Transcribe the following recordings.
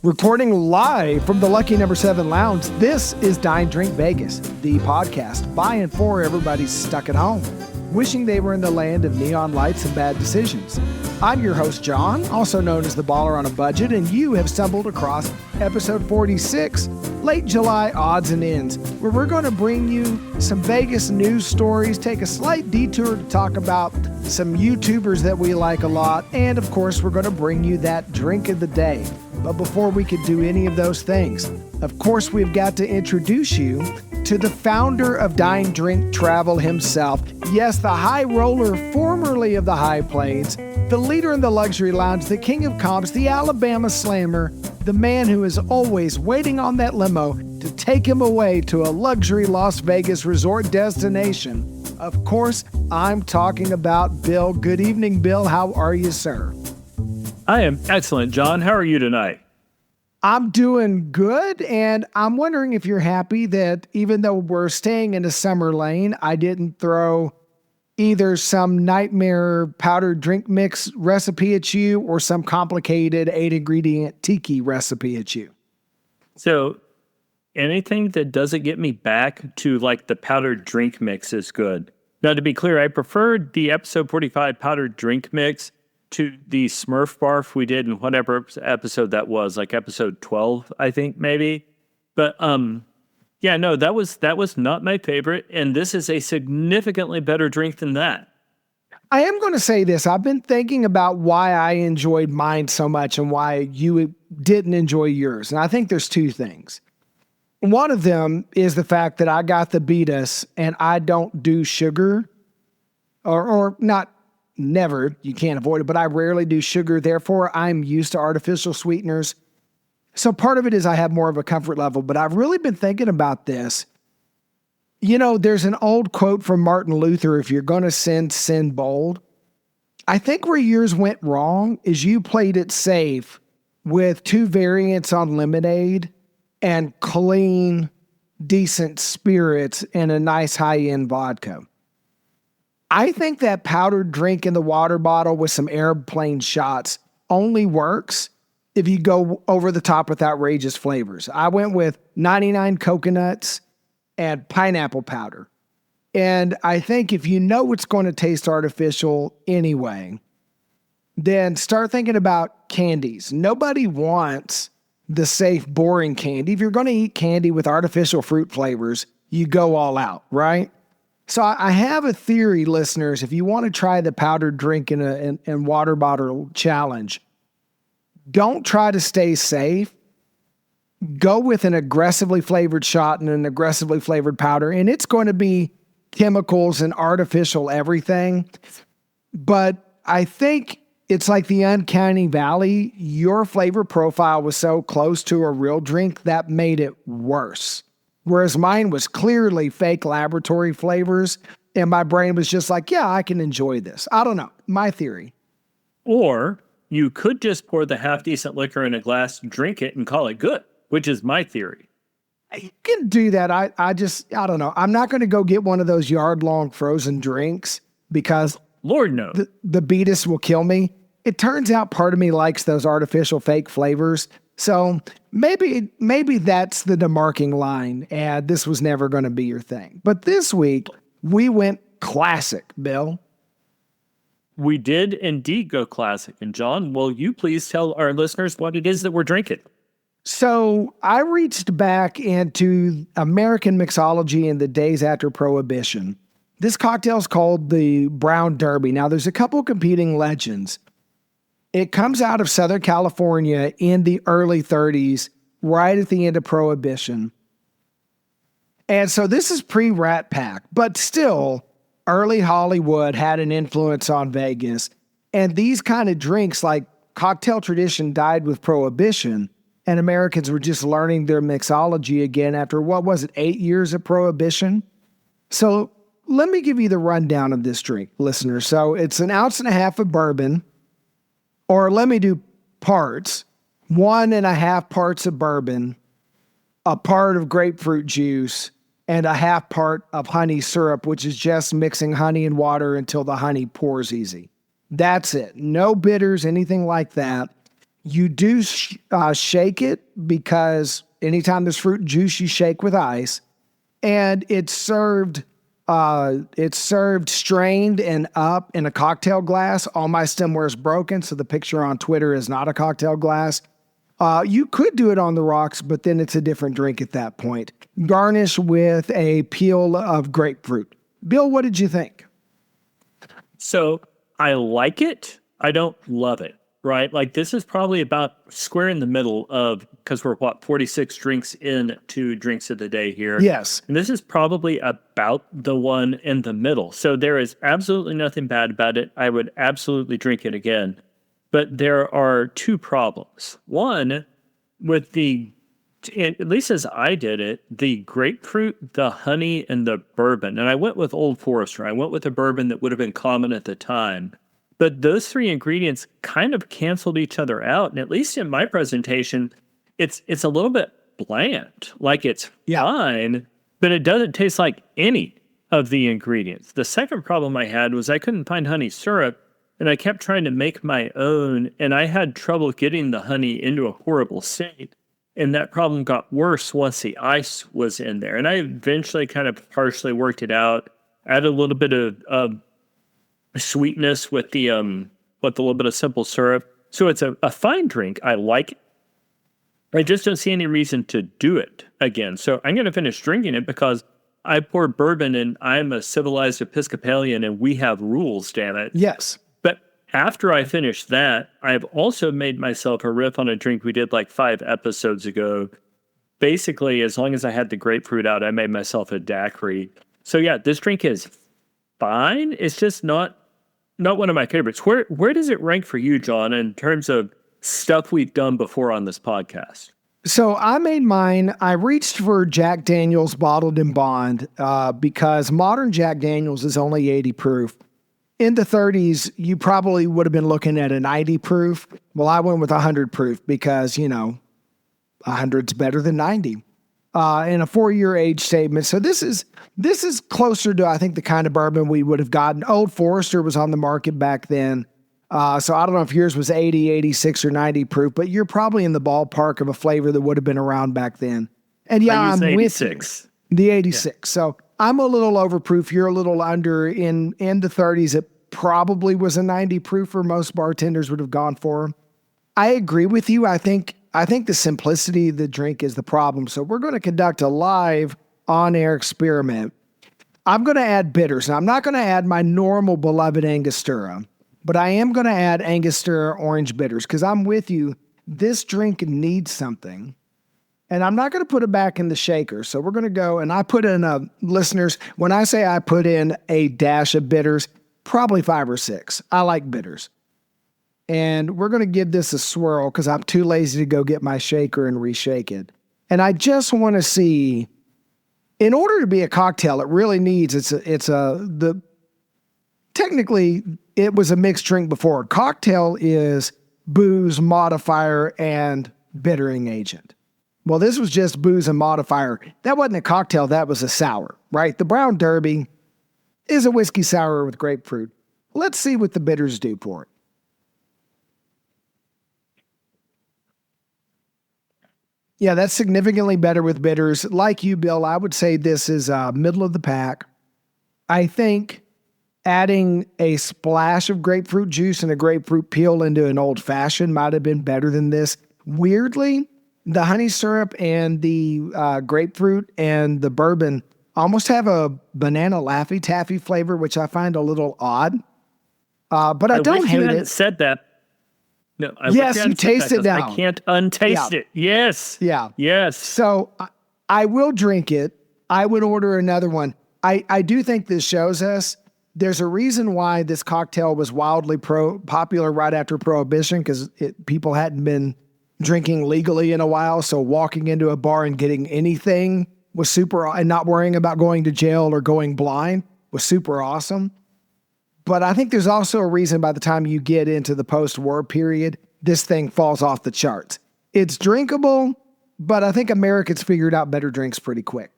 Recording live from the Lucky Number 7 Lounge, this is Dine Drink Vegas, the podcast by and for everybody stuck at home, wishing they were in the land of neon lights and bad decisions. I'm your host, John, also known as the Baller on a Budget, and you have stumbled across episode 46, Late July Odds and Ends, where we're going to bring you some Vegas news stories, take a slight detour to talk about some YouTubers that we like a lot, and of course, we're going to bring you that drink of the day. But before we could do any of those things, of course, we've got to introduce you to the founder of Dine Drink Travel himself. Yes, the high roller formerly of the High Plains, the leader in the luxury lounge, the king of comps, the Alabama slammer, the man who is always waiting on that limo to take him away to a luxury Las Vegas resort destination. Of course, I'm talking about Bill. Good evening, Bill. How are you, sir? I am excellent, John. How are you tonight? I'm doing good, and I'm wondering if you're happy that even though we're staying in a summer lane, I didn't throw either some nightmare powdered drink mix recipe at you or some complicated 8-ingredient tiki recipe at you. So anything that doesn't get me back to like the powdered drink mix is good. Now, to be clear, I preferred the episode 45 powdered drink mix to the Smurf barf we did in whatever episode that was, like episode 12, I think maybe. But yeah, no, that was not my favorite, and this is a significantly better drink than that. I am going to say this. I've been thinking about why I enjoyed mine so much and why you didn't enjoy yours. And I think there's two things. One of them is the fact that I got the Beatus and I don't do sugar or not never, you can't avoid it, but I rarely do sugar. Therefore, I'm used to artificial sweeteners. So part of it is I have more of a comfort level, but I've really been thinking about this. You know, there's an old quote from Martin Luther, if you're going to sin, sin bold. I think where yours went wrong is you played it safe with 2 variants on lemonade and clean, decent spirits and a nice high-end vodka. I think that powdered drink in the water bottle with some airplane shots only works if you go over the top with outrageous flavors. I went with 99 coconuts and pineapple powder. And I think if you know it's going to taste artificial anyway, then start thinking about candies. Nobody wants the safe, boring candy. If you're going to eat candy with artificial fruit flavors, you go all out, right? So I have a theory, listeners. If you want to try the powdered drink in water bottle challenge, don't try to stay safe. Go with an aggressively flavored shot and an aggressively flavored powder, and it's going to be chemicals and artificial everything. But I think it's like the uncanny valley. Your flavor profile was so close to a real drink that made it worse. Whereas mine was clearly fake laboratory flavors, and my brain was just like, yeah, I can enjoy this. I don't know. My theory. Or you could just pour the half-decent liquor in a glass, drink it, and call it good, which is my theory. You can do that. I don't know. I'm not going to go get one of those yard-long frozen drinks because Lord knows the Beatus will kill me. It turns out part of me likes those artificial fake flavors. So maybe that's the demarking line, and this was never going to be your thing. But this week, we went classic, Bill. We did indeed go classic. And John, will you please tell our listeners what it is that we're drinking? So I reached back into American mixology in the days after Prohibition. This cocktail is called the Brown Derby. Now, there's a couple competing legends. It comes out of Southern California in the early 30s, right at the end of Prohibition. And so this is pre-Rat Pack, but still, early Hollywood had an influence on Vegas. And these kind of drinks, like cocktail tradition died with Prohibition, and Americans were just learning their mixology again after, 8 years of Prohibition? So let me give you the rundown of this drink, listeners. So it's 1.5 ounces of bourbon, or let me do parts. 1.5 parts of bourbon, a part of grapefruit juice, and a half part of honey syrup, which is just mixing honey and water until the honey pours easy. That's it. No bitters, anything like that. You do shake it because anytime there's fruit juice, you shake with ice. And it's served strained and up in a cocktail glass. All my stemware is broken, so the picture on Twitter is not a cocktail glass. You could do it on the rocks, but then it's a different drink at that point. Garnish with a peel of grapefruit. Bill, what did you think? So I like it. I don't love it, right? Like this is probably about square in the middle of, because we're 46 drinks into drinks of the day here. Yes. And this is probably about the one in the middle. So there is absolutely nothing bad about it. I would absolutely drink it again. But there are two problems. One, with at least as I did it, the grapefruit, the honey, and the bourbon. And I went with Old Forester. I went with a bourbon that would have been common at the time. But those three ingredients kind of canceled each other out. And at least in my presentation, it's a little bit bland. Like it's fine, but it doesn't taste like any of the ingredients. The second problem I had was I couldn't find honey syrup, and I kept trying to make my own, and I had trouble getting the honey into a pourable state. And that problem got worse once the ice was in there. And I eventually kind of partially worked it out, added a little bit of sweetness with the little bit of simple syrup. So it's a fine drink. I like it. I just don't see any reason to do it again. So I'm going to finish drinking it because I pour bourbon and I'm a civilized Episcopalian and we have rules, damn it. Yes. But after I finish that, I've also made myself a riff on a drink we did like 5 episodes ago. Basically, as long as I had the grapefruit out, I made myself a daiquiri. So yeah, this drink is fine. It's just not one of my favorites. Where does it rank for you, John, in terms of stuff we've done before on this podcast? So I made mine. I reached for Jack Daniel's bottled in bond because modern Jack Daniel's is only 80 proof. In the 30s, you probably would have been looking at a 90 proof. Well, I went with 100 proof because, 100's better than 90. In a 4-year age statement. So this is closer to, I think, the kind of bourbon we would have gotten. Old Forester was on the market back then. So I don't know if yours was 80, 86, or 90 proof, but you're probably in the ballpark of a flavor that would have been around back then. And yeah, I'm 86. With the 86. Yeah. So I'm a little overproof. You're a little under. In the 30s, it probably was a 90 proof, or most bartenders would have gone for. I agree with you. I think the simplicity of the drink is the problem. So we're going to conduct a live on-air experiment. I'm going to add bitters. Now, I'm not going to add my normal beloved Angostura, but I am going to add Angostura orange bitters because I'm with you. This drink needs something. And I'm not going to put it back in the shaker. So we're going to go, and I put in, listeners, when I say I put in a dash of bitters, probably 5 or 6. I like bitters. And we're going to give this a swirl because I'm too lazy to go get my shaker and reshake it. And I just want to see, in order to be a cocktail, it really needs, technically it was a mixed drink before. Cocktail is booze, modifier, and bittering agent. Well, this was just booze and modifier. That wasn't a cocktail, that was a sour, right? The Brown Derby is a whiskey sour with grapefruit. Let's see what the bitters do for it. Yeah, that's significantly better with bitters. Like you, Bill, I would say this is middle of the pack. I think adding a splash of grapefruit juice and a grapefruit peel into an old fashioned might have been better than this. Weirdly, the honey syrup and the grapefruit and the bourbon almost have a banana Laffy Taffy flavor, which I find a little odd. But I don't hate it. Said that. No, yes, you taste it now. I can't untaste it. Yes. Yeah. Yes. So I will drink it. I would order another one. I do think this shows us there's a reason why this cocktail was wildly popular right after Prohibition, because people hadn't been drinking legally in a while. So walking into a bar and getting anything was super, and not worrying about going to jail or going blind was super awesome. But I think there's also a reason by the time you get into the post-war period, this thing falls off the charts. It's drinkable, but I think Americans figured out better drinks pretty quick.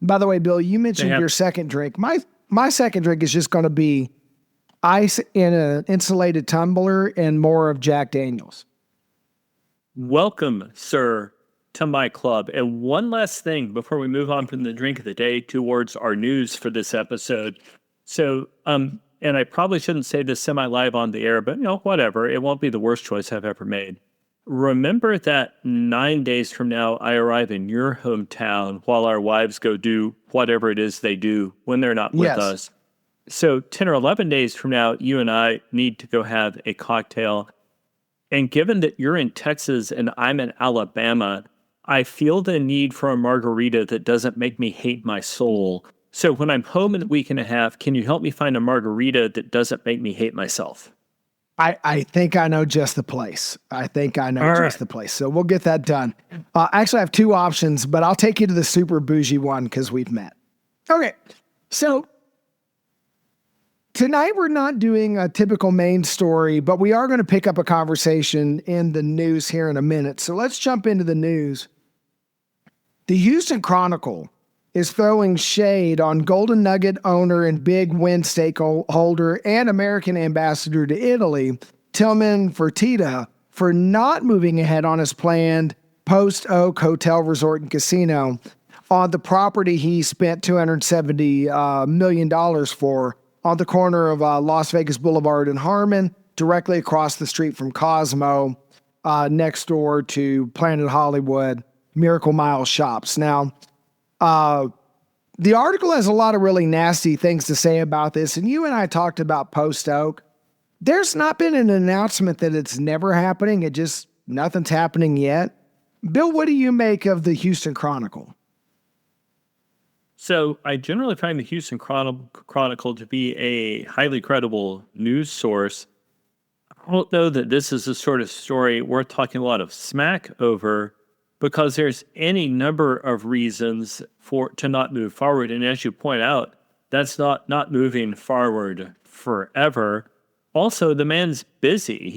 By the way, Bill, you mentioned your second drink. My second drink is just going to be ice in an insulated tumbler and more of Jack Daniel's. Welcome, sir, to my club. And one last thing before we move on from the drink of the day towards our news for this episode. So, and I probably shouldn't say this semi-live on the air, but whatever. It won't be the worst choice I've ever made. Remember that 9 days from now, I arrive in your hometown while our wives go do whatever it is they do when they're not with us. So 10 or 11 days from now, you and I need to go have a cocktail. And given that you're in Texas and I'm in Alabama, I feel the need for a margarita that doesn't make me hate my soul. So when I'm home in a week and a half, can you help me find a margarita that doesn't make me hate myself? I think I know just the place. The place. So we'll get that done. Actually, I have two options, but I'll take you to the super bougie one because we've met. Okay. So tonight we're not doing a typical main story, but we are going to pick up a conversation in the news here in a minute. So let's jump into the news. The Houston Chronicle is throwing shade on Golden Nugget owner and big Wynn stakeholder and American ambassador to Italy, Tillman Fertitta, for not moving ahead on his planned Post Oak Hotel Resort and Casino on the property he spent $270 million for on the corner of Las Vegas Boulevard and Harmon, directly across the street from Cosmo, next door to Planet Hollywood, Miracle Mile Shops. Now, the article has a lot of really nasty things to say about this, and you and I talked about Post Oak. There's not been an announcement that it's never happening. Nothing's happening yet. Bill, what do you make of the Houston Chronicle? So I generally find the Houston Chronicle to be a highly credible news source. I don't know that this is the sort of story worth talking a lot of smack over, because there's any number of reasons to not move forward. And as you point out, that's not moving forward forever. Also, the man's busy.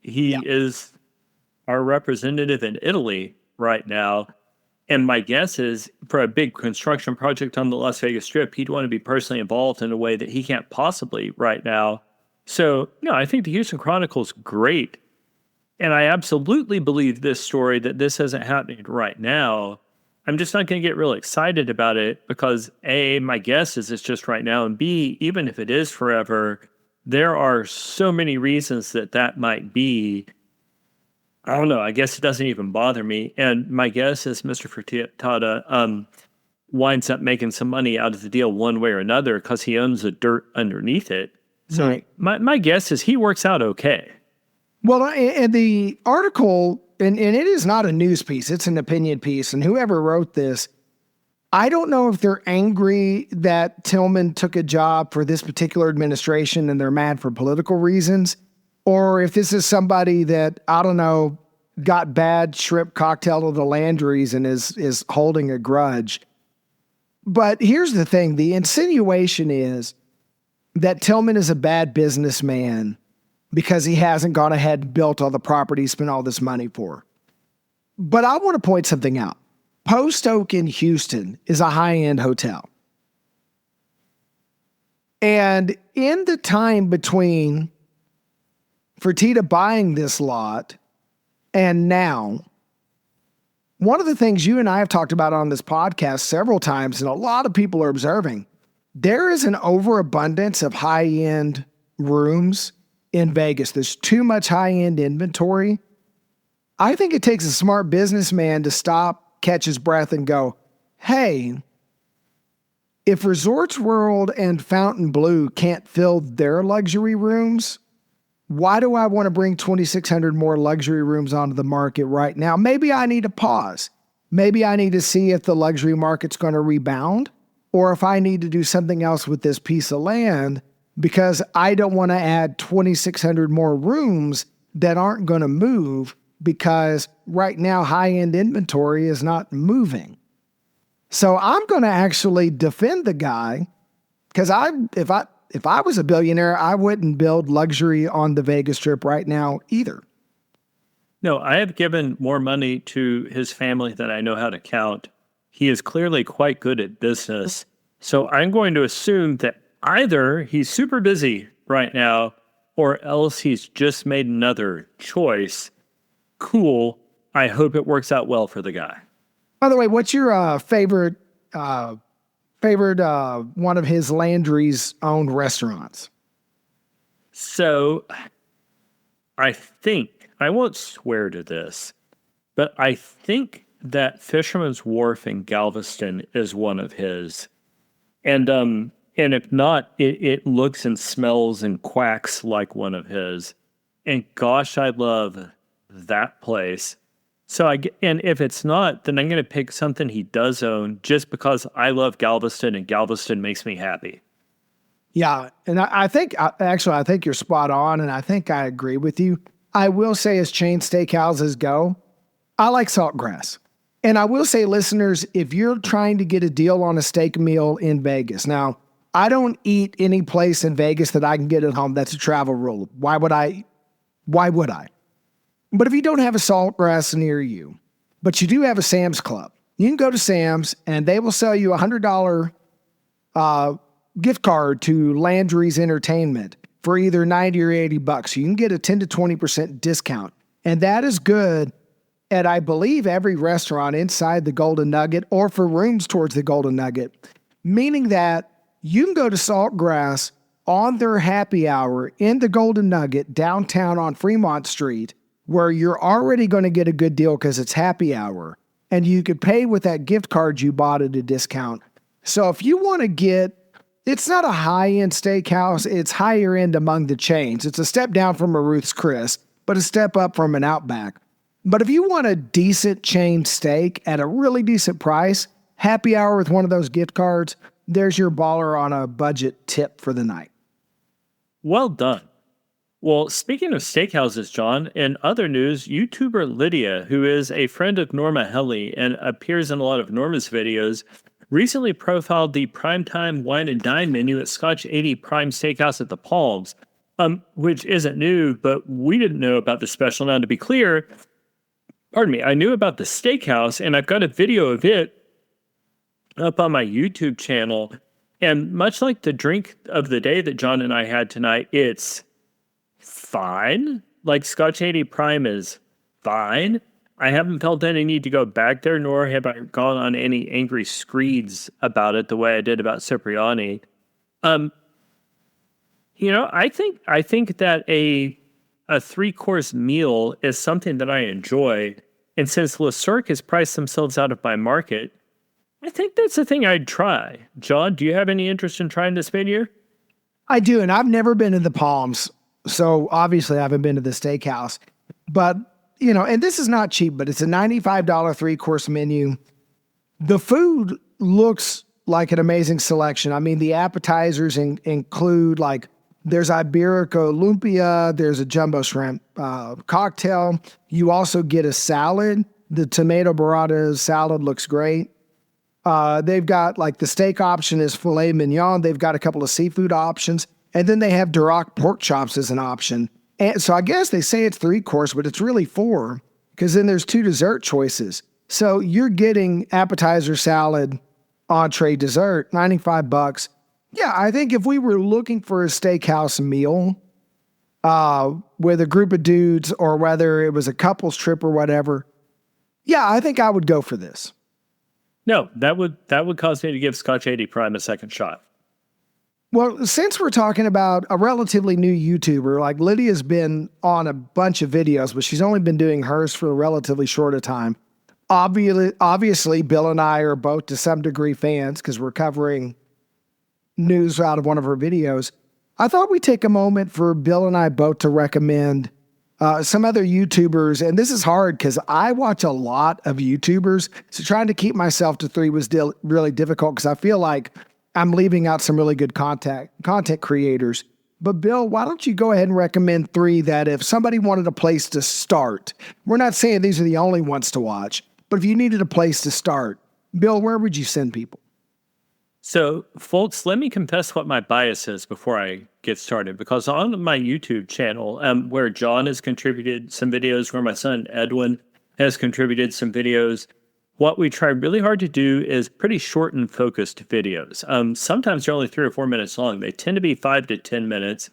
He is our representative in Italy right now. And my guess is for a big construction project on the Las Vegas Strip, he'd want to be personally involved in a way that he can't possibly right now. So, I think the Houston Chronicle's great. And I absolutely believe this story that this isn't happening right now. I'm just not going to get really excited about it because A, my guess is it's just right now. And B, even if it is forever, there are so many reasons that might be. I don't know. I guess it doesn't even bother me. And my guess is Mr. Fertitta winds up making some money out of the deal one way or another because he owns the dirt underneath it. So right. my guess is he works out okay. Well, and the article, and it is not a news piece, it's an opinion piece. And whoever wrote this, I don't know if they're angry that Tillman took a job for this particular administration and they're mad for political reasons, or if this is somebody that, I don't know, got bad shrimp cocktail of the Landry's and is holding a grudge. But here's the thing. The insinuation is that Tillman is a bad businessman because he hasn't gone ahead and built all the property he spent all this money for. But I want to point something out. Post Oak in Houston is a high-end hotel. And in the time between Fertitta buying this lot and now, one of the things you and I have talked about on this podcast several times, and a lot of people are observing, there is an overabundance of high-end rooms in Vegas. There's too much high-end inventory. I think it takes a smart businessman to stop, catch his breath, and go, hey, if Resorts World and Fontainebleau can't fill their luxury rooms, why do I want to bring 2,600 more luxury rooms onto the market right now? Maybe I need to pause. Maybe I need to see if the luxury market's going to rebound, or if I need to do something else with this piece of land, because I don't want to add 2,600 more rooms that aren't going to move, because right now high-end inventory is not moving. So I'm going to actually defend the guy, because if I was a billionaire, I wouldn't build luxury on the Vegas Strip right now either. No, I have given more money to his family than I know how to count. He is clearly quite good at business. So I'm going to assume that either he's super busy right now, or else he's just made another choice. Cool. I hope it works out well for the guy. By the way, what's your favorite one of his Landry's owned restaurants? So I think, I won't swear to this, but I think that Fisherman's Wharf in Galveston is one of his. And if not, it looks and smells and quacks like one of his. And gosh, I love that place. And if it's not, then I'm going to pick something he does own just because I love Galveston and Galveston makes me happy. Yeah, and I think you're spot on, and I think I agree with you. I will say, as chain steakhouses go, I like Saltgrass. And I will say, listeners, if you're trying to get a deal on a steak meal in Vegas, now, I don't eat any place in Vegas that I can get at home. That's a travel rule. Why would I? But if you don't have a Saltgrass near you, but you do have a Sam's Club, you can go to Sam's and they will sell you a $100 gift card to Landry's Entertainment for either 90 or 80 bucks. You can get a 10 to 20% discount. And that is good at, I believe, every restaurant inside the Golden Nugget or for rooms towards the Golden Nugget, meaning that you can go to Saltgrass on their happy hour in the Golden Nugget downtown on Fremont Street, where you're already going to get a good deal because it's happy hour, and you could pay with that gift card you bought at a discount. So if you want to get, it's not a high-end steakhouse, it's higher end among the chains. It's a step down from a Ruth's Chris, but a step up from an Outback. But if you want a decent chain steak at a really decent price, happy hour with one of those gift cards, there's your baller on a budget tip for the night. Well done. Well, speaking of steakhouses, John, in other news, YouTuber Lydia, who is a friend of Norma Helly and appears in a lot of Norma's videos, recently profiled the primetime wine and dine menu at Scotch 80 Prime Steakhouse at the Palms, which isn't new, but we didn't know about the special. Now, to be clear, pardon me, I knew about the steakhouse, and I've got a video of it up on my YouTube channel. And much like the drink of the day that John and I had tonight, it's fine. Like Scotch 80 Prime is fine. I haven't felt any need to go back there, nor have I gone on any angry screeds about it the way I did about Cipriani. I think that a 3-course meal is something that I enjoy. And since Le Cirque has priced themselves out of my market, I think that's the thing I'd try. John, do you have any interest in trying this menu? I do, and I've never been to the Palms, so obviously I haven't been to the steakhouse. But, and this is not cheap, but it's a $95 3-course menu. The food looks like an amazing selection. I mean, the appetizers include, like, there's Iberico lumpia, there's a jumbo shrimp cocktail. You also get a salad. The tomato burrata salad looks great. They've got, like, the steak option is filet mignon. They've got a couple of seafood options. And then they have Duroc pork chops as an option. And so I guess they say it's 3-course, but it's really 4, because then there's 2 dessert choices. So you're getting appetizer, salad, entree, dessert, 95 bucks. Yeah, I think if we were looking for a steakhouse meal with a group of dudes, or whether it was a couple's trip or whatever, yeah, I think I would go for this. No, that would cause me to give Scotch 80 Prime a second shot. Well, since we're talking about a relatively new YouTuber, like, Lydia's been on a bunch of videos, but she's only been doing hers for a relatively short a time. Obviously, Bill and I are both to some degree fans because we're covering news out of one of her videos. I thought we'd take a moment for Bill and I both to recommend some other YouTubers. And this is hard because I watch a lot of YouTubers. So trying to keep myself to 3 was really difficult because I feel like I'm leaving out some really good content creators. But Bill, why don't you go ahead and recommend 3 that if somebody wanted a place to start, we're not saying these are the only ones to watch, but if you needed a place to start, Bill, where would you send people? So, folks, let me confess what my bias is before I get started, because on my YouTube channel, where John has contributed some videos, where my son Edwin has contributed some videos, what we try really hard to do is pretty short and focused videos. Sometimes they're only 3 or 4 minutes long. They tend to be 5 to 10 minutes,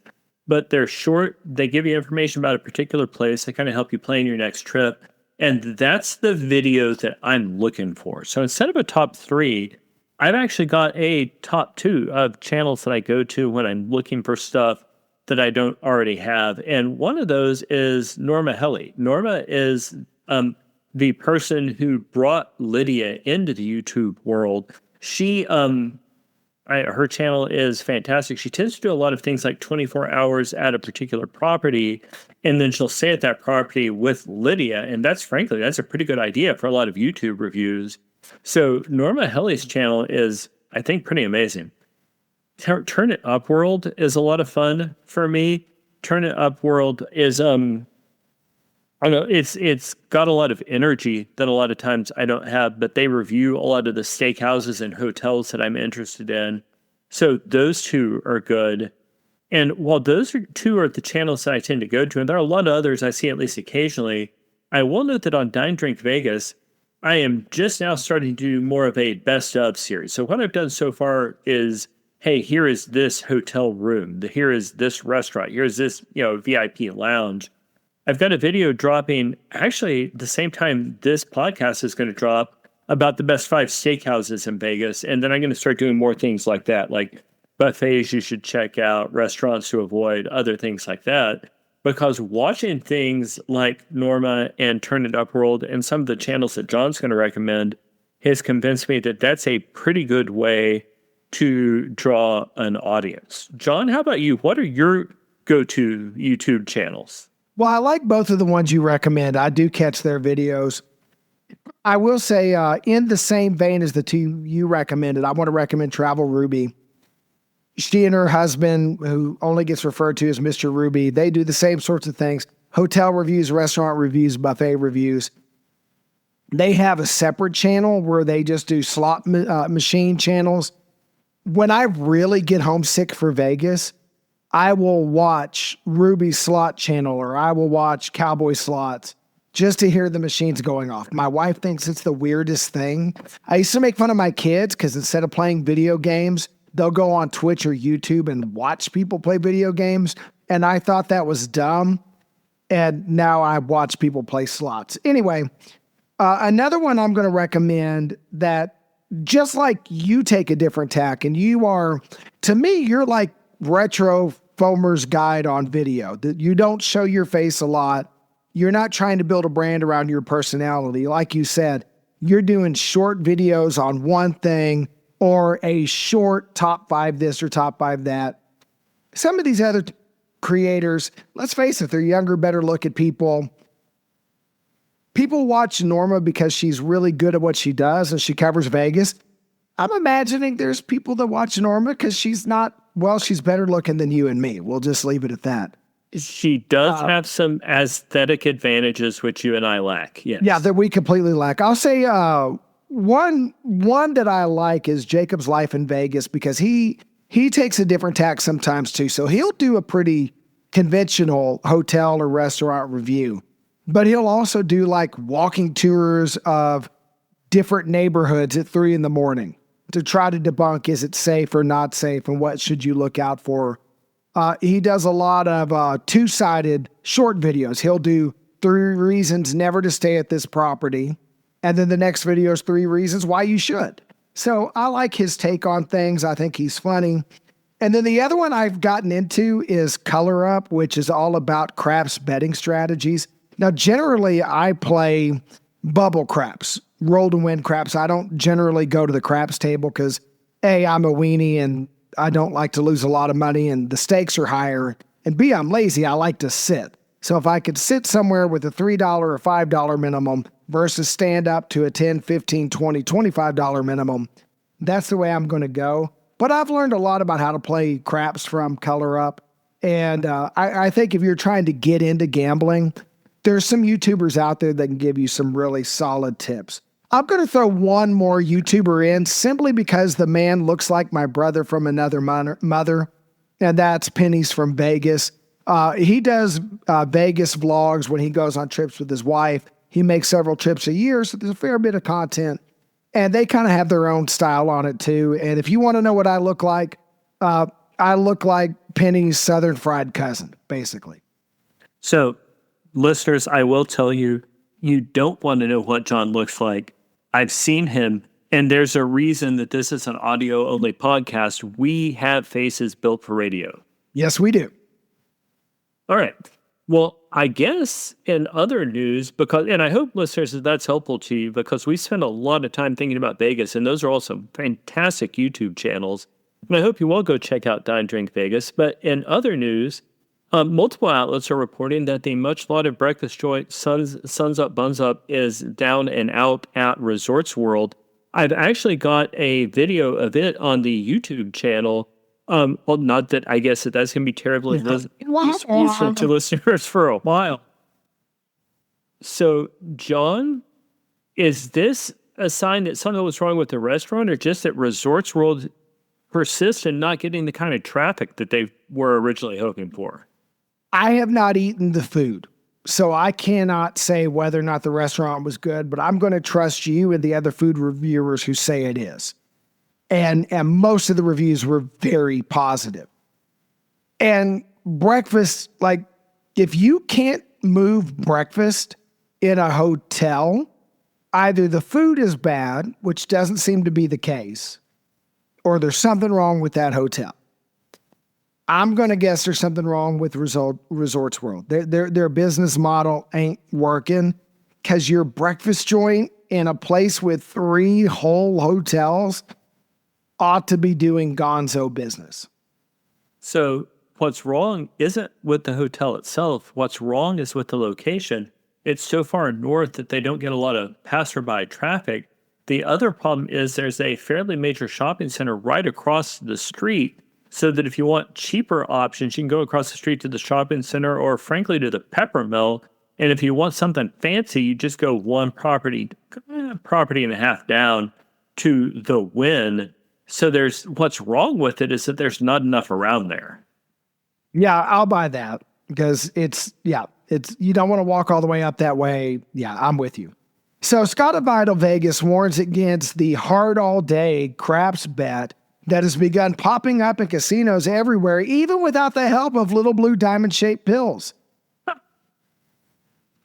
but they're short. They give you information about a particular place. They kind of help you plan your next trip. And that's the video that I'm looking for. So instead of a top 3, I've actually got a top 2 of channels that I go to when I'm looking for stuff that I don't already have. And one of those is Norma Helly. Norma is the person who brought Lydia into the YouTube world. She her channel is fantastic. She tends to do a lot of things like 24 hours at a particular property, and then she'll stay at that property with Lydia. And that's a pretty good idea for a lot of YouTube reviews. So Norma Helly's channel is, I think, pretty amazing. Turn It Up World is a lot of fun for me. Turn It Up World is I don't know, it's got a lot of energy that a lot of times I don't have, but they review a lot of the steakhouses and hotels that I'm interested in. So those two are good. And while two are the channels that I tend to go to, and there are a lot of others I see at least occasionally, I will note that on Dine Drink Vegas, I am just now starting to do more of a best of series. So what I've done so far is, hey, here is this hotel room. Here is this restaurant. Here's this, VIP lounge. I've got a video dropping actually the same time this podcast is going to drop about the best 5 steakhouses in Vegas. And then I'm going to start doing more things like that, like buffets you should check out, restaurants to avoid, other things like that. Because watching things like Norma and Turn It Up World and some of the channels that John's going to recommend has convinced me that that's a pretty good way to draw an audience. John, how about you? What are your go-to YouTube channels? Well, I like both of the ones you recommend. I do catch their videos. I will say, in the same vein as the two you recommended, I want to recommend Travel Ruby. She and her husband, who only gets referred to as Mr. Ruby, they do the same sorts of things. Hotel reviews, restaurant reviews, buffet reviews. They have a separate channel where they just do slot machine channels. When I really get homesick for Vegas, I will watch Ruby's slot channel, or I will watch Cowboy Slots just to hear the machines going off. My wife thinks it's the weirdest thing. I used to make fun of my kids because instead of playing video games, they'll go on Twitch or YouTube and watch people play video games. And I thought that was dumb. And now I watch people play slots. Anyway, another one I'm going to recommend that just like you take a different tack, and to me, you're like retro foamer's guide on video. That you don't show your face a lot. You're not trying to build a brand around your personality. Like you said, you're doing short videos on one thing or a short top 5 this or top 5 that. Some of these other creators, let's face it, they're younger, better looking people. People watch Norma because she's really good at what she does and she covers Vegas. I'm imagining there's people that watch Norma because she's better looking than you and me. We'll just leave it at that. She does have some aesthetic advantages, which you and I lack. Yes. Yeah, that we completely lack. I'll say one that I like is Jacob's Life in Vegas because he takes a different tack sometimes too. So he'll do a pretty conventional hotel or restaurant review, but he'll also do like walking tours of different neighborhoods at 3 a.m. to try to debunk, is it safe or not safe, and what should you look out for. He does a lot of two-sided short videos. He'll do 3 reasons never to stay at this property, and then the next video is 3 reasons why you should. So I like his take on things. I think he's funny. And then the other one I've gotten into is Color Up, which is all about craps betting strategies. Now, generally, I play bubble craps, roll to win craps. I don't generally go to the craps table because A, I'm a weenie and I don't like to lose a lot of money and the stakes are higher. And B, I'm lazy. I like to sit. So if I could sit somewhere with a $3 or $5 minimum versus stand up to a $10, $15, $20, $25 minimum, that's the way I'm going to go. But I've learned a lot about how to play craps from Color Up. And I think if you're trying to get into gambling, there's some YouTubers out there that can give you some really solid tips. I'm going to throw one more YouTuber in simply because the man looks like my brother from another mother, and that's Pennies from Vegas. He does Vegas vlogs when he goes on trips with his wife. He makes several trips a year, so there's a fair bit of content. And they kind of have their own style on it too. And if you want to know what I look like Penny's Southern fried cousin, basically. So, listeners, I will tell you, you don't want to know what John looks like. I've seen him, and there's a reason that this is an audio-only podcast. We have faces built for radio. Yes, we do. All right. Well, I guess in other news, and I hope listeners that's helpful to you, because we spend a lot of time thinking about Vegas, and those are all some fantastic YouTube channels. And I hope you will go check out Dine Drink Vegas. But in other news, multiple outlets are reporting that the much lauded breakfast joint Suns Up Buns Up is down and out at Resorts World. I've actually got a video of it on the YouTube channel. Well, not that I guess that's going to be terribly useful to listeners for a while. So, John, is this a sign that something was wrong with the restaurant, or just that Resorts World persists in not getting the kind of traffic that they were originally hoping for? I have not eaten the food, so I cannot say whether or not the restaurant was good, but I'm going to trust you and the other food reviewers who say it is. And most of the reviews were very positive. And breakfast, like, if you can't move breakfast in a hotel, either the food is bad, which doesn't seem to be the case, or there's something wrong with that hotel. I'm going to guess there's something wrong with Resorts World. Their business model ain't working, because your breakfast joint in a place with 3 whole hotels ought to be doing gonzo business. So what's wrong isn't with the hotel itself. What's wrong is with the location. It's so far north that they don't get a lot of passerby traffic. The other problem is there's a fairly major shopping center right across the street, so that if you want cheaper options, you can go across the street to the shopping center, or frankly to the Peppermill. And if you want something fancy, you just go one property and a half down to the Wynn. So what's wrong with it is that there's not enough around there. Yeah, I'll buy that, because you don't want to walk all the way up that way. Yeah, I'm with you. So Scott of Vital Vegas warns against the hard all day craps bet that has begun popping up in casinos everywhere, even without the help of little blue diamond shaped pills.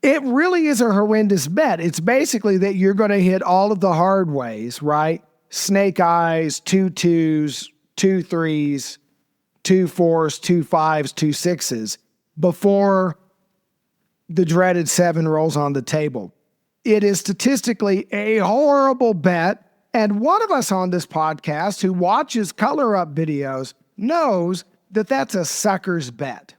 It really is a horrendous bet. It's basically that you're going to hit all of the hard ways, right? Snake eyes, 2 2s, 2 3s, 2 4s, 2 5s, 2 6s before the dreaded 7 rolls on the table. It is statistically a horrible bet. And one of us on this podcast who watches color up videos knows that that's a sucker's bet.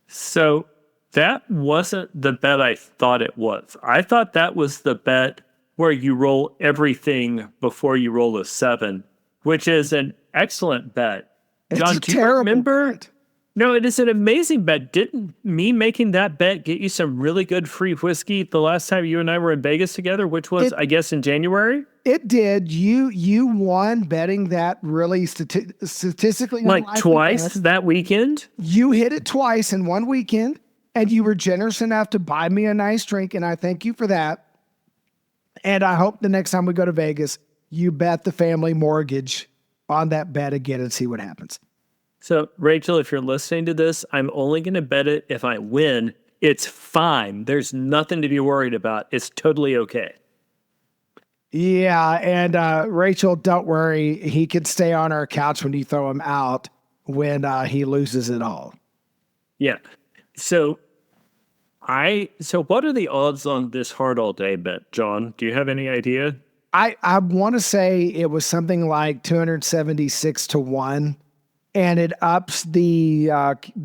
So that wasn't the bet I thought it was. I thought that was the bet where you roll everything before you roll a 7, which is an excellent bet. John, do you remember? Bet. No, it is an amazing bet. Didn't me making that bet get you some really good free whiskey the last time you and I were in Vegas together, which was, I guess, in January? It did. You won betting that really statistically. Like twice that weekend? You hit it twice in one weekend, and you were generous enough to buy me a nice drink, and I thank you for that. And I hope the next time we go to Vegas, you bet the family mortgage on that bet again and see what happens. So, Rachel, if you're listening to this, I'm only going to bet it if I win. It's fine. There's nothing to be worried about. It's totally okay. Yeah, and Rachel, don't worry. He can stay on our couch when you throw him out when he loses it all. Yeah. So what are the odds on this hard all day bet, John? Do you have any idea? I want to say it was something like 276 to 1, and it ups the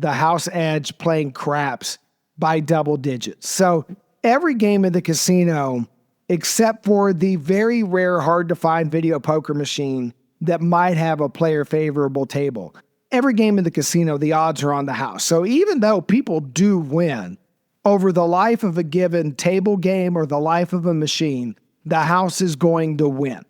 house edge playing craps by double digits. So every game in the casino, except for the very rare, hard to find video poker machine that might have a player favorable table, every game in the casino, the odds are on the house. So even though people do win over the life of a given table game or the life of a machine, the house is going to win.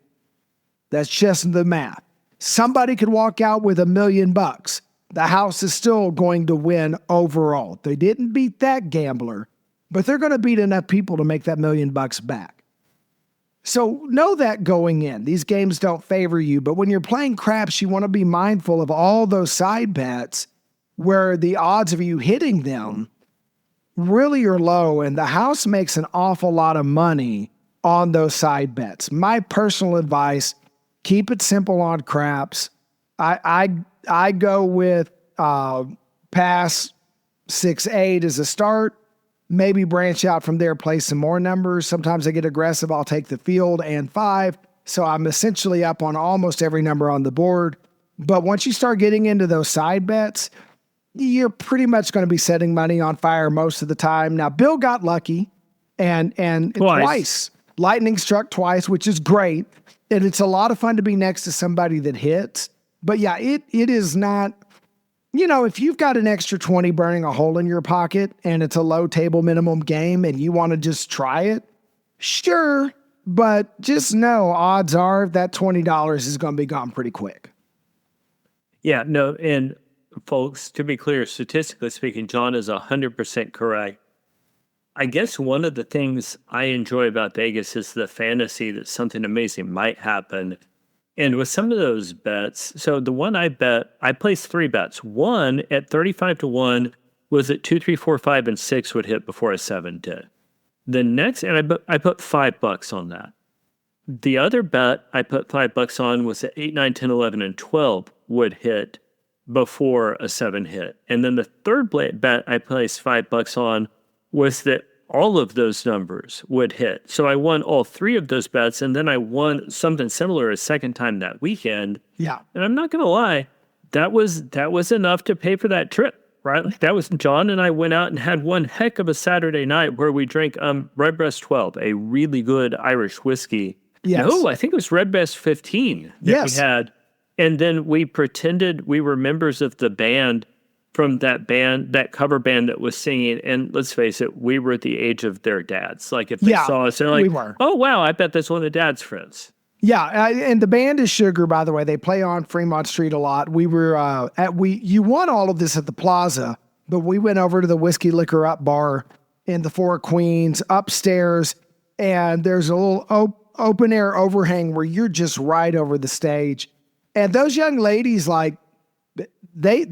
That's just the math. Somebody could walk out with $1 million. The house is still going to win overall. They didn't beat that gambler, but they're going to beat enough people to make that $1 million back. So know that going in. These games don't favor you, but when you're playing craps, you want to be mindful of all those side bets where the odds of you hitting them really are low, and the house makes an awful lot of money on those side bets. My personal advice, keep it simple on craps. I go with pass 6-8 as a start, maybe branch out from there, play some more numbers. Sometimes I get aggressive. I'll take the field and 5. So I'm essentially up on almost every number on the board. But once you start getting into those side bets, you're pretty much going to be setting money on fire most of the time. Now, Bill got lucky and twice. Lightning struck twice, which is great. And it's a lot of fun to be next to somebody that hits. But yeah, it is not, if you've got an extra 20 burning a hole in your pocket and it's a low table minimum game and you want to just try it, sure. But just know odds are that $20 is going to be gone pretty quick. Yeah, no. And folks, to be clear, statistically speaking, John is 100% correct. I guess one of the things I enjoy about Vegas is the fantasy that something amazing might happen. And with some of those bets, so the one I bet, I placed 3 bets. One at 35-1 was that 2, 3, 4, 5, and 6 would hit before a 7 did. The next, and I put $5 on that. The other bet I put $5 on was that 8, 9, 10, 11, and 12 would hit before a 7 hit. And then the third bet I placed $5 on was that all of those numbers would hit. So I won all 3 of those bets, and then I won something similar a second time that weekend. Yeah. And I'm not going to lie, that was enough to pay for that trip, right? Like that was, John and I went out and had one heck of a Saturday night where we drank Redbreast 12, a really good Irish whiskey. Yes. No, I think it was Redbreast 15 that we had. And then we pretended we were members of the band from that cover band that was singing. And let's face it, we were at the age of their dads. Like if they saw us, they're like, we were. Oh, wow, I bet that's one of Dad's friends. Yeah, and the band is Sugar, by the way. They play on Fremont Street a lot. We were you won all of this at the Plaza, but we went over to the Whiskey Liquor Up bar in the Four Queens upstairs, and there's a little open air overhang where you're just right over the stage. And those young ladies, like, they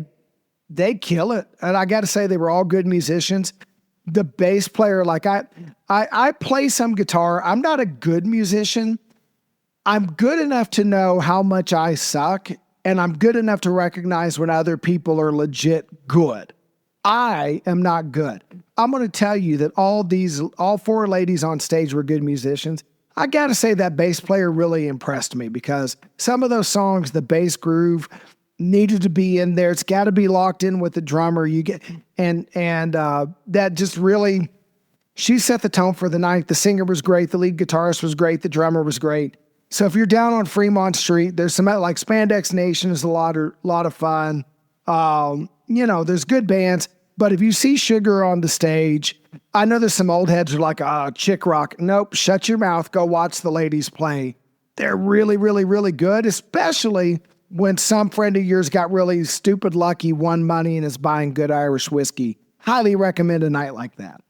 kill it. And I got to say, they were all good musicians. The bass player, like I play some guitar. I'm not a good musician. I'm good enough to know how much I suck, and I'm good enough to recognize when other people are legit good. I am not good. I'm going to tell you that all 4 ladies on stage were good musicians. I got to say that bass player really impressed me because some of those songs, the bass groove needed to be in there. It's got to be locked in with the drummer. And that just really, she set the tone for the night. The singer was great. The lead guitarist was great. The drummer was great. So if you're down on Fremont Street, there's some like Spandex Nation is a lot of fun. There's good bands. But if you see Sugar on the stage, I know there's some old heads who are like, chick rock. Nope, shut your mouth. Go watch the ladies play. They're really, really, really good, especially when some friend of yours got really stupid lucky, won money, and is buying good Irish whiskey. Highly recommend a night like that.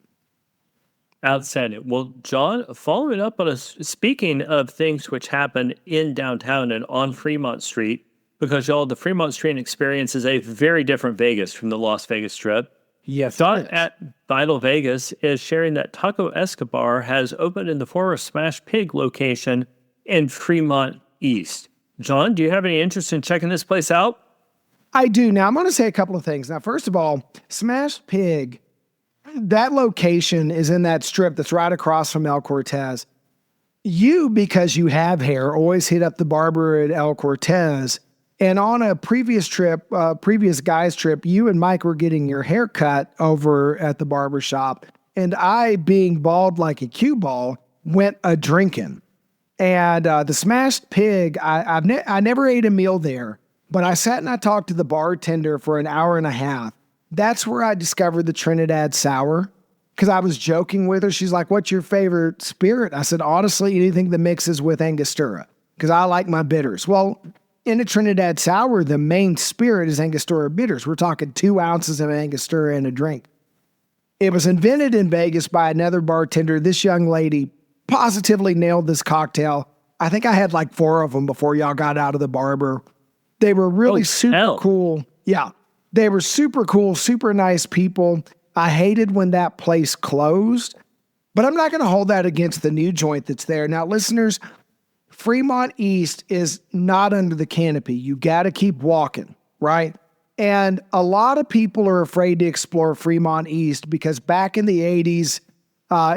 Outstanding. Well, John, following up on speaking of things which happen in downtown and on Fremont Street, because y'all, the Fremont Street experience is a very different Vegas from the Las Vegas Strip. Yes. Don at Vital Vegas is sharing that Taco Escobar has opened in the former Smash Pig location in Fremont East. John, do you have any interest in checking this place out? I do. Now, I'm going to say a couple of things. Now, first of all, Smash Pig, that location is in that strip that's right across from El Cortez. You, because you have hair, always hit up the barber at El Cortez. And on a previous guy's trip, you and Mike were getting your hair cut over at the barber shop. And I, being bald like a cue ball, went a-drinking. And the Smashed Pig, I never ate a meal there, but I sat and I talked to the bartender for an hour and a half. That's where I discovered the Trinidad Sour, because I was joking with her. She's like, what's your favorite spirit? I said, honestly, anything that mixes with Angostura, because I like my bitters. Well, in a Trinidad Sour, the main spirit is Angostura bitters. We're talking 2 ounces of Angostura in a drink. It was invented in Vegas by another bartender. This young lady positively nailed this cocktail. I think I had like 4 of them before y'all got out of the barber. They were really super cool. Yeah. They were super cool, super nice people. I hated when that place closed, but I'm not going to hold that against the new joint that's there. Now, listeners, Fremont East is not under the canopy. You got to keep walking, right? And a lot of people are afraid to explore Fremont East because back in the 80s,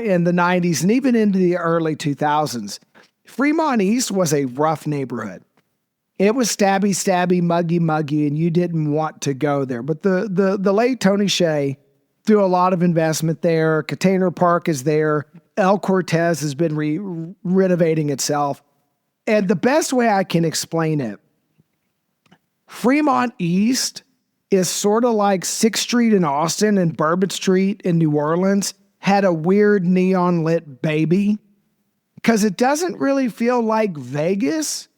in the 90s, and even into the early 2000s, Fremont East was a rough neighborhood. It was stabby, muggy, and you didn't want to go there. But the late Tony Shea threw a lot of investment there. Container Park is there. El Cortez has been renovating itself. And the best way I can explain it, Fremont East is sort of like 6th Street in Austin and Bourbon Street in New Orleans had a weird neon lit baby, because it doesn't really feel like Vegas,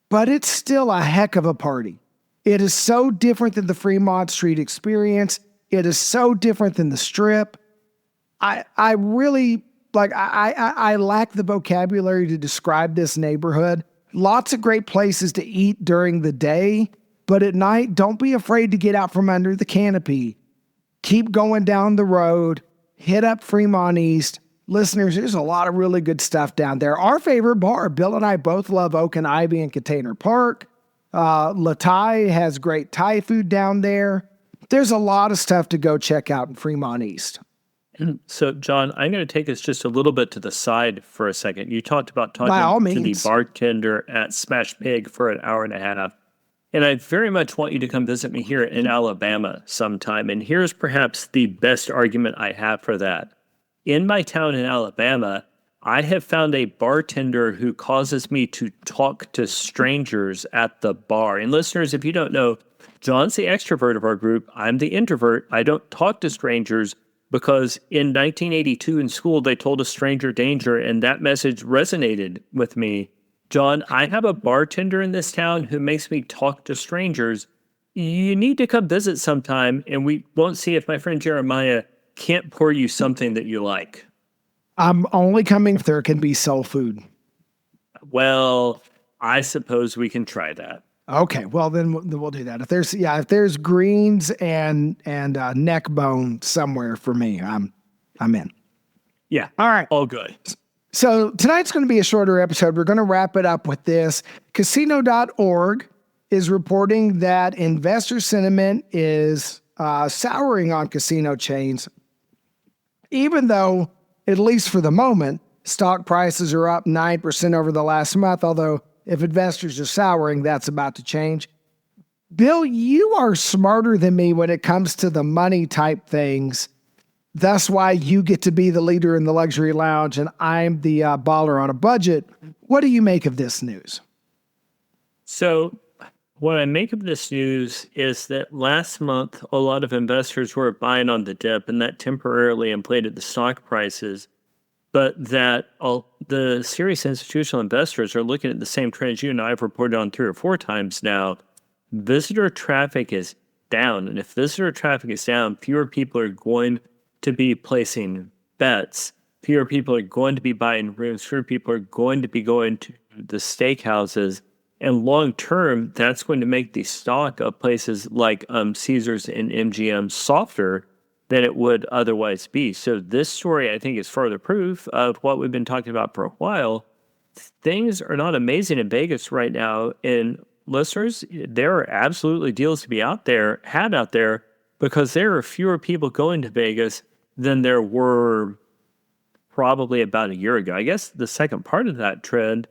but it's still a heck of a party. It is so different than the Fremont Street experience. It is so different than the Strip. I really, like, I lack the vocabulary to describe this neighborhood. Lots of great places to eat during the day, but at night, don't be afraid to get out from under the canopy. Keep going down the road, hit up Fremont East. Listeners, there's a lot of really good stuff down there. Our favorite bar, Bill and I both love Oak and Ivy in Container Park. La Thai has great Thai food down there. There's a lot of stuff to go check out in Fremont East. So, John, I'm going to take us just a little bit to the side for a second. You talked about By all talking to the means. bartender at Smash Pig for an hour and a half. And I very much want you to come visit me here in Alabama sometime. And here's perhaps the best argument I have for that. In my town in Alabama, I have found a bartender who causes me to talk to strangers at the bar. And listeners, if you don't know, John's the extrovert of our group. I'm the introvert. I don't talk to strangers because in 1982 in school, they told us stranger danger, and that message resonated with me. John, I have a bartender in this town who makes me talk to strangers. You need to come visit sometime, and we won't see if my friend Jeremiah can't pour you something that you like. I'm only coming if there can be soul food. Well, I suppose we can try that. Okay, well then we'll do that. If there's greens and neck bone somewhere for me, I'm in. Yeah. All right. All good. So tonight's going to be a shorter episode. We're going to wrap it up with this. Casino.org is reporting that investor sentiment is souring on casino chains, even though, at least for the moment, stock prices are up 9% over the last month, although if investors are souring, that's about to change. Bill, you are smarter than me when it comes to the money type things. That's why you get to be the leader in the luxury lounge and I'm the baller on a budget. What do you make of this news? So what I make of this news is that last month, a lot of investors were buying on the dip, and that temporarily inflated the stock prices. But that the serious institutional investors are looking at the same trends you and I have reported on 3 or 4 times now. Visitor traffic is down. And if visitor traffic is down, fewer people are going to be placing bets. Fewer people are going to be buying rooms. Fewer people are going to be going to the steakhouses. And long term, that's going to make the stock of places like Caesars and MGM softer than it would otherwise be. So this story, I think, is further proof of what we've been talking about for a while. Things are not amazing in Vegas right now. And listeners, there are absolutely deals to be had out there, because there are fewer people going to Vegas than there were probably about a year ago. I guess the second part of that trend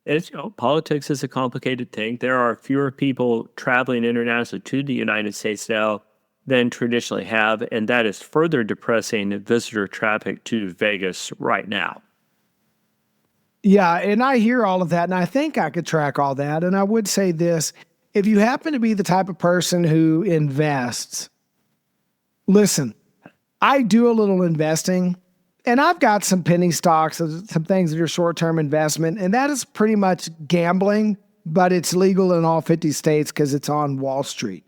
is, politics is a complicated thing. There are fewer people traveling internationally to the United States now than traditionally have, and that is further depressing visitor traffic to Vegas right now. Yeah, and I hear all of that, and I think I could track all that. And I would say this, if you happen to be the type of person who invests, listen, I do a little investing, and I've got some penny stocks, some things that are short-term investment, and that is pretty much gambling, but it's legal in all 50 states because it's on Wall Street.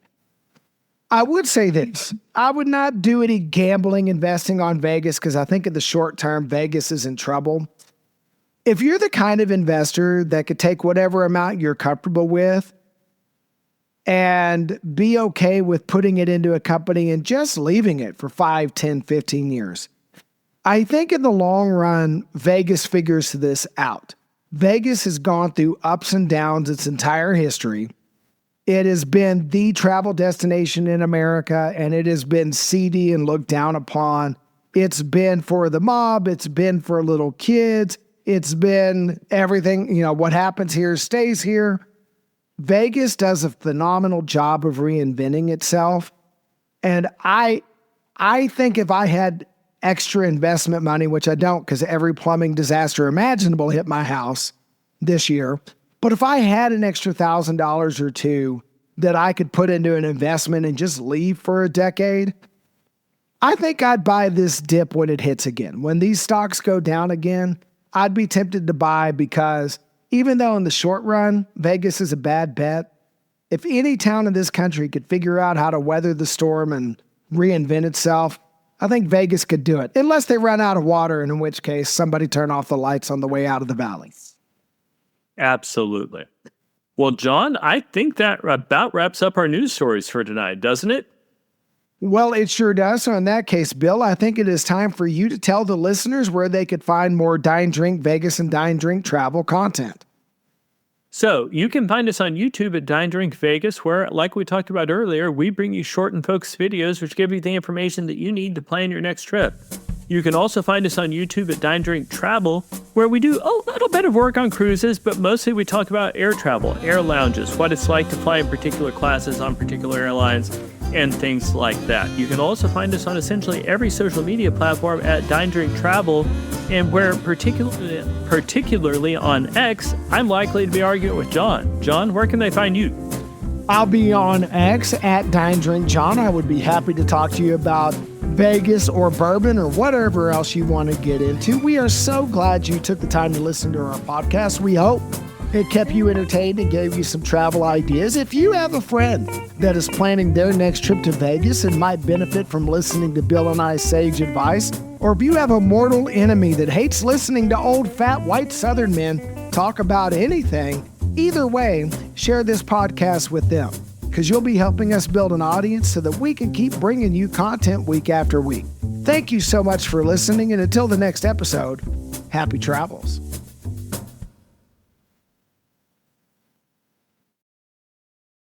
I would say this. I would not do any gambling investing on Vegas because I think in the short term, Vegas is in trouble. If you're the kind of investor that could take whatever amount you're comfortable with, and be okay with putting it into a company and just leaving it for 5, 10, 15 years. I think in the long run, Vegas figures this out. Vegas has gone through ups and downs its entire history. It has been the travel destination in America, and it has been seedy and looked down upon. It's been for the mob. It's been for little kids. It's been everything. What happens here stays here. Vegas does a phenomenal job of reinventing itself. And I think if I had extra investment money, which I don't because every plumbing disaster imaginable hit my house this year, but if I had an extra $1,000 or two that I could put into an investment and just leave for a decade, I think I'd buy this dip when it hits again. When these stocks go down again, I'd be tempted to buy because even though in the short run, Vegas is a bad bet, if any town in this country could figure out how to weather the storm and reinvent itself, I think Vegas could do it, unless they run out of water, and in which case somebody turn off the lights on the way out of the valley. Absolutely. Well, John, I think that about wraps up our news stories for tonight, doesn't it? Well, it sure does. So in that case, Bill, I think it is time for you to tell the listeners where they could find more Dine Drink Vegas and Dine Drink Travel content. So you can find us on YouTube at Dine Drink Vegas, where, like we talked about earlier, we bring you short and focused videos which give you the information that you need to plan your next trip. You can also find us on YouTube at Dine Drink Travel, where we do a little bit of work on cruises, but mostly we talk about air travel, air lounges, what it's like to fly in particular classes on particular airlines, and things like that. You can also find us on essentially every social media platform at Dine Drink Travel, and where particularly on X, I'm likely to be arguing with John. John, where can they find you? I'll be on X at Dine Drink John. I would be happy to talk to you about Vegas or bourbon or whatever else you want to get into. We are so glad you took the time to listen to our podcast. We hope it kept you entertained and gave you some travel ideas. If you have a friend that is planning their next trip to Vegas and might benefit from listening to Bill and I's sage advice, or if you have a mortal enemy that hates listening to old fat white Southern men talk about anything, either way, share this podcast with them, because you'll be helping us build an audience so that we can keep bringing you content week after week. Thank you so much for listening, and until the next episode, happy travels.